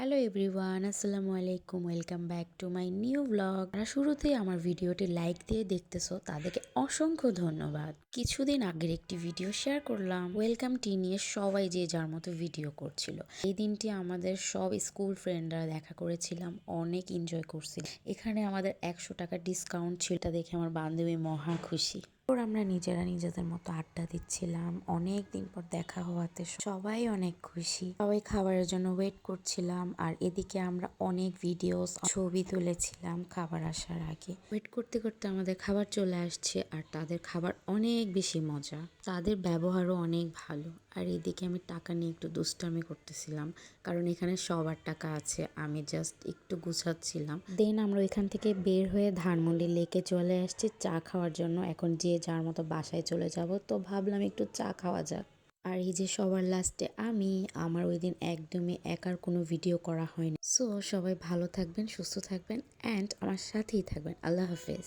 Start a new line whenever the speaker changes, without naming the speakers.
Hello everyone, আসসালামু আলাইকুম। Welcome back to my new blog. আর শুরুতেই আমার ভিডিওটি লাইক দিয়ে দেখতেছো, তাদেরকে অসংখ্য ধন্যবাদ। কিছুদিন আগের একটি ভিডিও শেয়ার করলাম ওয়েলকাম টি নিয়ে, সবাই যে যার মতো ভিডিও করছিল। এই দিনটি আমাদের সব স্কুল ফ্রেন্ডরা দেখা করেছিলাম, অনেক এনজয় করছিল। এখানে আমাদের 100 টাকা ডিসকাউন্ট ছিল, এটা দেখে আমার বান্ধবী মহা খুশি। আমরা নিজেরা নিজেদের মতো আড্ডা দিচ্ছিলাম, অনেক দিন পর দেখা হওয়াতে সবাই অনেক খুশি। সবাই খাবারের জন্য ওয়েট করছিলাম, আর এদিকে আমরা অনেক ভিডিওস ছবি তুলেছিলাম খাবার আসার আগে। ওয়েট করতে করতে আমাদের খাবার চলে আসছে, আর তাদের খাবার অনেক বেশি মজা, তাদের ব্যবহারও অনেক ভালো। আর এদিকে আমি টাকা নিয়ে একটু দুষ্টামি করতেছিলাম, কারণ এখানে সবার টাকা আছে, আমি জাস্ট একটু গুছাচ্ছিলাম। দেন আমরা এখান থেকে বের হয়ে ধানমন্ডি লেকে চলে আসছি চা খাওয়ার জন্য। এখন যে যার মতো বাসায় চলে যাব, তো ভাবলাম একটু চা খাওয়া যাক। আর এই যে সবার লাস্টে আমি, আমার ওই দিন একদমই একার কোনো ভিডিও করা হয়নি। সো সবাই ভালো থাকবেন, সুস্থ থাকবেন, অ্যান্ড আমার সাথেই থাকবেন। আল্লাহ হাফেজ।